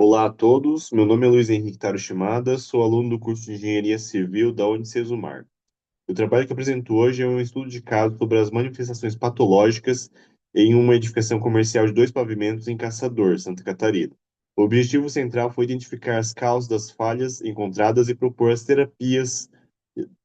Olá a todos, meu nome é Luiz Henrique Taro Shimada, sou aluno do curso de Engenharia Civil da Unicesumar. O trabalho que apresento hoje é um estudo de caso sobre as manifestações patológicas em uma edificação comercial de 2 pavimentos em Caçador, Santa Catarina. O objetivo central foi identificar as causas das falhas encontradas e propor as terapias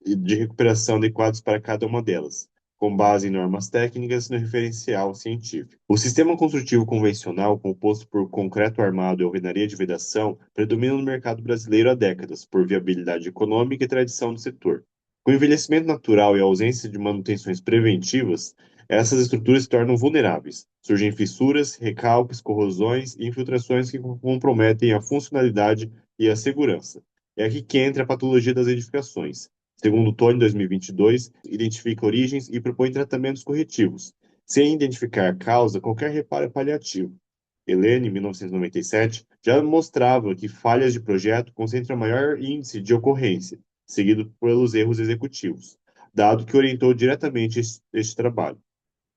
de recuperação adequadas para cada uma delas, com base em normas técnicas e no referencial científico. O sistema construtivo convencional, composto por concreto armado e alvenaria de vedação, predomina no mercado brasileiro há décadas, por viabilidade econômica e tradição do setor. Com o envelhecimento natural e a ausência de manutenções preventivas, essas estruturas se tornam vulneráveis. Surgem fissuras, recalques, corrosões e infiltrações que comprometem a funcionalidade e a segurança. É aqui que entra a patologia das edificações. Segundo o Tony, 2022, identifica origens e propõe tratamentos corretivos. Sem identificar a causa, qualquer reparo é paliativo. Helene, em 1997, já mostrava que falhas de projeto concentram maior índice de ocorrência, seguido pelos erros executivos, dado que orientou diretamente este trabalho.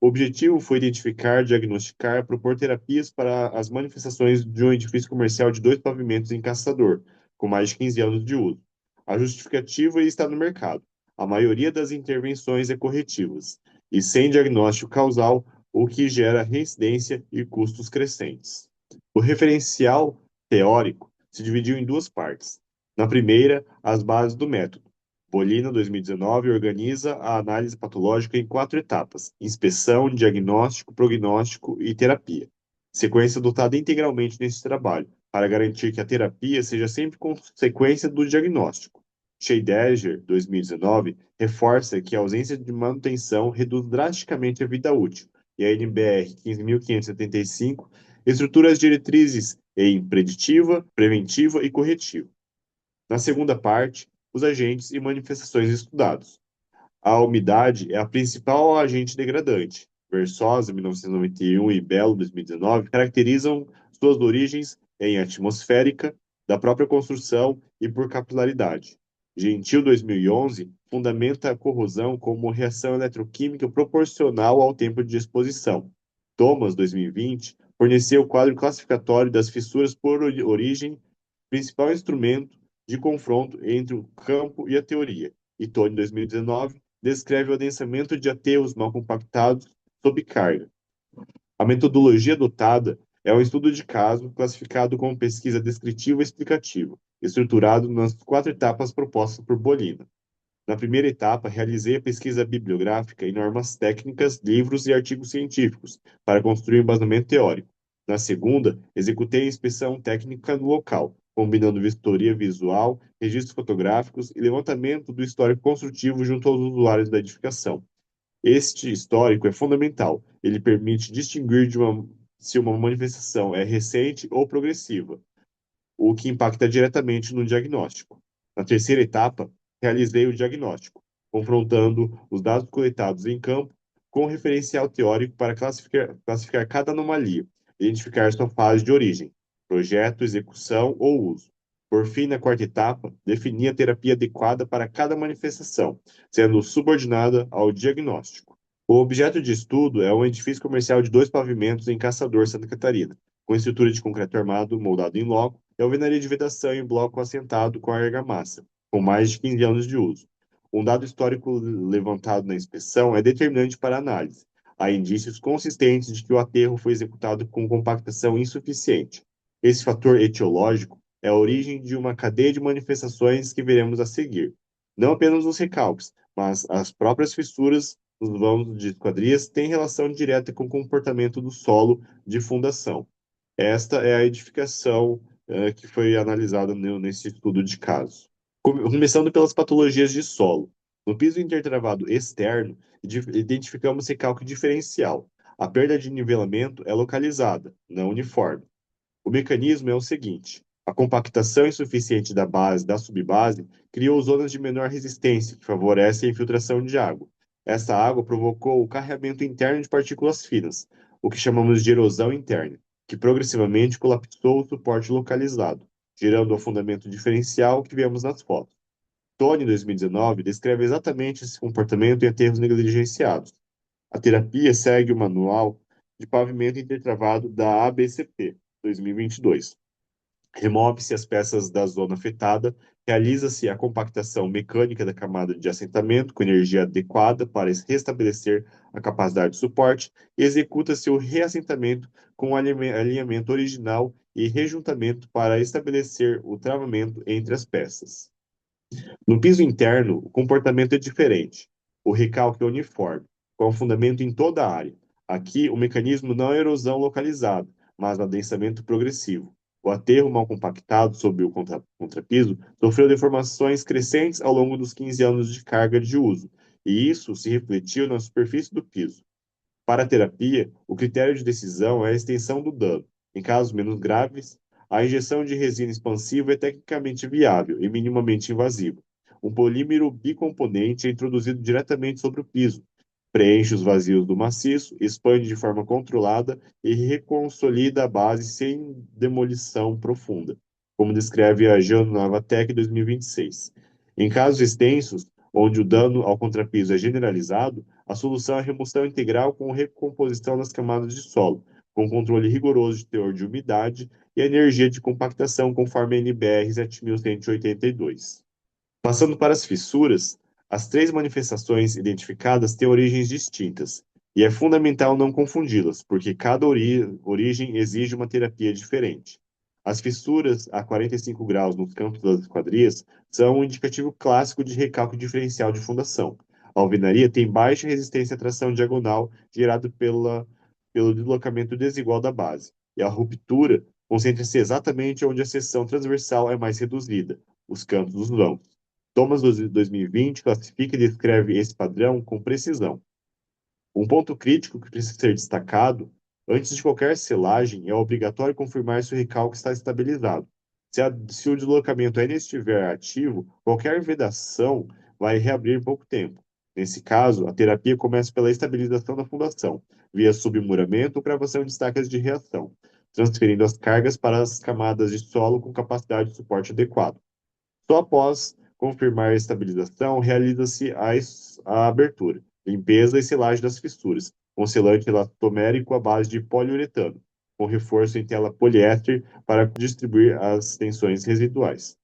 O objetivo foi identificar, diagnosticar, propor terapias para as manifestações de um edifício comercial de 2 pavimentos em Caçador, com mais de 15 anos de uso. A justificativa está no mercado. A maioria das intervenções é corretivas, e sem diagnóstico causal, o que gera reincidência e custos crescentes. O referencial teórico se dividiu em 2 partes. Na primeira, as bases do método. Bolina, 2019, organiza a análise patológica em 4 etapas: inspeção, diagnóstico, prognóstico e terapia. Sequência adotada integralmente nesse trabalho, para garantir que a terapia seja sempre consequência do diagnóstico. Scheidegger, 2019, reforça que a ausência de manutenção reduz drasticamente a vida útil, e a NBR 15.575 estrutura as diretrizes em preditiva, preventiva e corretiva. Na segunda parte, os agentes e manifestações estudados. A umidade é a principal agente degradante. Versosa, 1991, e Belo, 2019, caracterizam suas origens em atmosférica, da própria construção e por capilaridade. Gentil, 2011, fundamenta a corrosão como reação eletroquímica proporcional ao tempo de exposição. Thomas, 2020, forneceu o quadro classificatório das fissuras por origem, principal instrumento de confronto entre o campo e a teoria. E Tony, 2019, descreve o adensamento de aterros mal compactados sob carga. A metodologia adotada é um estudo de caso classificado como pesquisa descritiva e explicativa, estruturado nas 4 etapas propostas por Bolina. Na primeira etapa, realizei a pesquisa bibliográfica em normas técnicas, livros e artigos científicos, para construir um embasamento teórico. Na segunda, executei a inspeção técnica no local, combinando vistoria visual, registros fotográficos e levantamento do histórico construtivo junto aos usuários da edificação. Este histórico é fundamental. Ele permite distinguir se uma manifestação é recente ou progressiva, o que impacta diretamente no diagnóstico. Na terceira etapa, realizei o diagnóstico, confrontando os dados coletados em campo com o referencial teórico para classificar cada anomalia, identificar sua fase de origem, projeto, execução ou uso. Por fim, na quarta etapa, defini a terapia adequada para cada manifestação, sendo subordinada ao diagnóstico. O objeto de estudo é um edifício comercial de 2 pavimentos em Caçador, Santa Catarina, com estrutura de concreto armado moldado em loco e alvenaria de vedação em bloco assentado com argamassa, com mais de 15 anos de uso. Um dado histórico levantado na inspeção é determinante para a análise. Há indícios consistentes de que o aterro foi executado com compactação insuficiente. Esse fator etiológico é a origem de uma cadeia de manifestações que veremos a seguir. Não apenas os recalques, mas as próprias fissuras nos vãos de esquadrias têm relação direta com o comportamento do solo de fundação. Esta é a edificação que foi analisada nesse estudo de caso. Começando pelas patologias de solo. No piso intertravado externo, identificamos recalque diferencial. A perda de nivelamento é localizada, não uniforme. O mecanismo é o seguinte: a compactação insuficiente da base da subbase criou zonas de menor resistência, que favorecem a infiltração de água. Essa água provocou o carreamento interno de partículas finas, o que chamamos de erosão interna, que progressivamente colapsou o suporte localizado, gerando o afundamento diferencial que vemos nas fotos. Tony, 2019, descreve exatamente esse comportamento em aterros negligenciados. A terapia segue o manual de pavimento intertravado da ABCP, 2022. Remove-se as peças da zona afetada, realiza-se a compactação mecânica da camada de assentamento com energia adequada para restabelecer a capacidade de suporte e executa-se o reassentamento com o alinhamento original e rejuntamento para estabelecer o travamento entre as peças. No piso interno, o comportamento é diferente. O recalque é uniforme, com fundamento em toda a área. Aqui, o mecanismo não é erosão localizada, mas adensamento progressivo. O aterro mal compactado sob o contrapiso sofreu deformações crescentes ao longo dos 15 anos de carga de uso, e isso se refletiu na superfície do piso. Para a terapia, o critério de decisão é a extensão do dano. Em casos menos graves, a injeção de resina expansiva é tecnicamente viável e minimamente invasiva. Um polímero bicomponente é introduzido diretamente sobre o piso, preenche os vazios do maciço, expande de forma controlada e reconsolida a base sem demolição profunda, como descreve a Geonovatec 2026. Em casos extensos, onde o dano ao contrapiso é generalizado, a solução é a remoção integral com recomposição das camadas de solo, com controle rigoroso de teor de umidade e energia de compactação conforme a NBR 7182. Passando para as fissuras, as três manifestações identificadas têm origens distintas, e é fundamental não confundi-las, porque cada origem exige uma terapia diferente. As fissuras a 45 graus nos campos das esquadrias são um indicativo clássico de recálculo diferencial de fundação. A alvenaria tem baixa resistência à tração diagonal gerada pelo deslocamento desigual da base, e a ruptura concentra-se exatamente onde a seção transversal é mais reduzida, os campos dos vãos. Thomas 2020 classifica e descreve esse padrão com precisão. Um ponto crítico que precisa ser destacado: antes de qualquer selagem, é obrigatório confirmar se o recalque está estabilizado. Se o deslocamento ainda estiver ativo, qualquer vedação vai reabrir em pouco tempo. Nesse caso, a terapia começa pela estabilização da fundação, via submuramento ou cravação de estacas de reação, transferindo as cargas para as camadas de solo com capacidade de suporte adequado. Só após confirmar a estabilização, realiza-se a abertura, limpeza e selagem das fissuras, com selante elastomérico à base de poliuretano, com reforço em tela poliéster para distribuir as tensões residuais.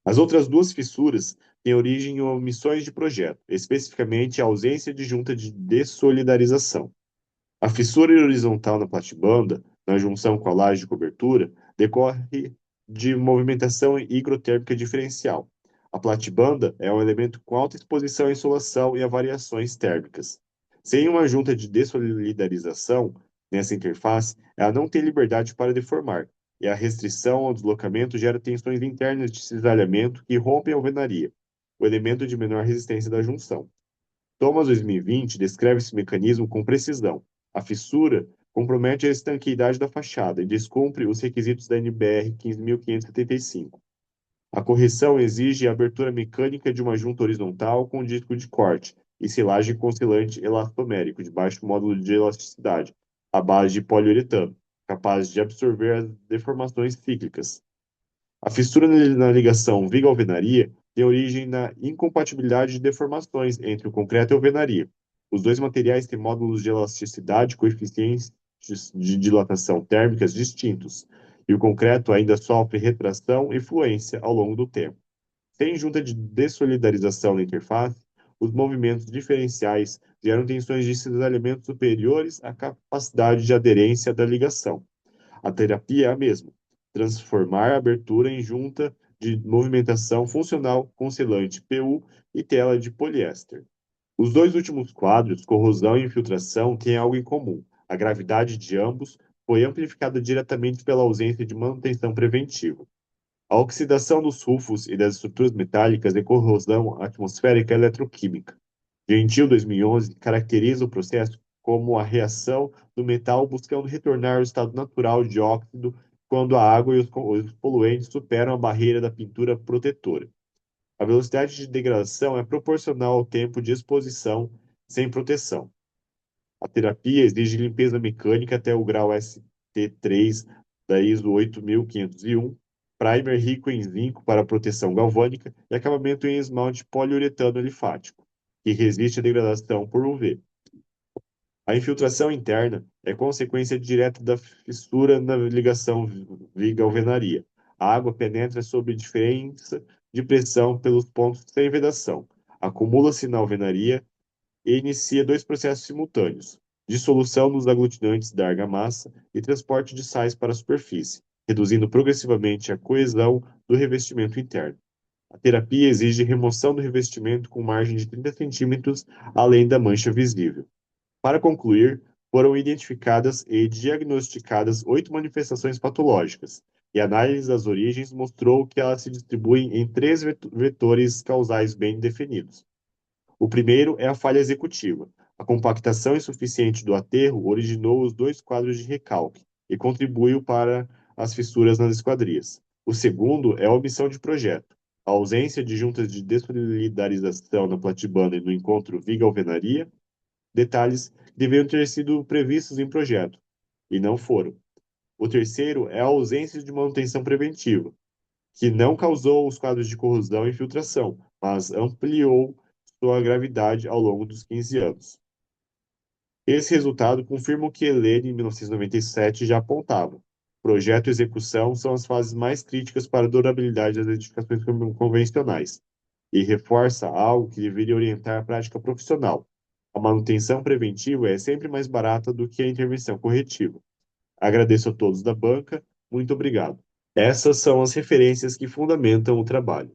As outras duas fissuras têm origem em omissões de projeto, especificamente a ausência de junta de dessolidarização. A fissura horizontal na platibanda, na junção com a laje de cobertura, decorre de movimentação higrotérmica diferencial. A platibanda é um elemento com alta exposição à insolação e a variações térmicas. Sem uma junta de dessolidarização nessa interface, ela não tem liberdade para deformar, e a restrição ao deslocamento gera tensões internas de cisalhamento que rompem a alvenaria, o elemento de menor resistência da junção. Thomas 2020 descreve esse mecanismo com precisão. A fissura compromete a estanqueidade da fachada e descumpre os requisitos da NBR 15.575. A correção exige a abertura mecânica de uma junta horizontal com disco de corte e selagem com selante elastomérico de baixo módulo de elasticidade, à base de poliuretano, capaz de absorver as deformações cíclicas. A fissura na ligação viga-alvenaria tem origem na incompatibilidade de deformações entre o concreto e a alvenaria. Os dois materiais têm módulos de elasticidade e coeficientes de dilatação térmicas distintos, e o concreto ainda sofre retração e fluência ao longo do tempo. Sem junta de dessolidarização na interface, os movimentos diferenciais geram tensões de cisalhamento superiores à capacidade de aderência da ligação. A terapia é a mesma: transformar a abertura em junta de movimentação funcional com selante PU e tela de poliéster. Os dois últimos quadros, corrosão e infiltração, têm algo em comum. A gravidade de ambos foi amplificada diretamente pela ausência de manutenção preventiva. A oxidação dos rufos e das estruturas metálicas é corrosão atmosférica eletroquímica. Gentil, 2011, caracteriza o processo como a reação do metal buscando retornar ao estado natural de óxido quando a água e os poluentes superam a barreira da pintura protetora. A velocidade de degradação é proporcional ao tempo de exposição sem proteção. A terapia exige limpeza mecânica até o grau ST3 da ISO 8501, primer rico em zinco para proteção galvânica e acabamento em esmalte poliuretano alifático, que resiste à degradação por UV. A infiltração interna é consequência direta da fissura na ligação viga-alvenaria. A água penetra sob diferença de pressão pelos pontos sem vedação, acumula-se na alvenaria e inicia dois processos simultâneos: dissolução dos aglutinantes da argamassa e transporte de sais para a superfície, reduzindo progressivamente a coesão do revestimento interno. A terapia exige remoção do revestimento com margem de 30 centímetros além da mancha visível. Para concluir, foram identificadas e diagnosticadas 8 manifestações patológicas, e a análise das origens mostrou que elas se distribuem em três vetores causais bem definidos. O primeiro é a falha executiva. A compactação insuficiente do aterro originou os dois quadros de recalque e contribuiu para as fissuras nas esquadrias. O segundo é a omissão de projeto. A ausência de juntas de dessolidarização na platibanda e no encontro viga-alvenaria, detalhes que deveriam ter sido previstos em projeto, e não foram. O terceiro é a ausência de manutenção preventiva, que não causou os quadros de corrosão e infiltração, mas ampliou sua gravidade ao longo dos 15 anos. Esse resultado confirma o que Helene, em 1997, já apontava. Projeto e execução são as fases mais críticas para a durabilidade das edificações convencionais, e reforça algo que deveria orientar a prática profissional. A manutenção preventiva é sempre mais barata do que a intervenção corretiva. Agradeço a todos da banca, muito obrigado. Essas são as referências que fundamentam o trabalho.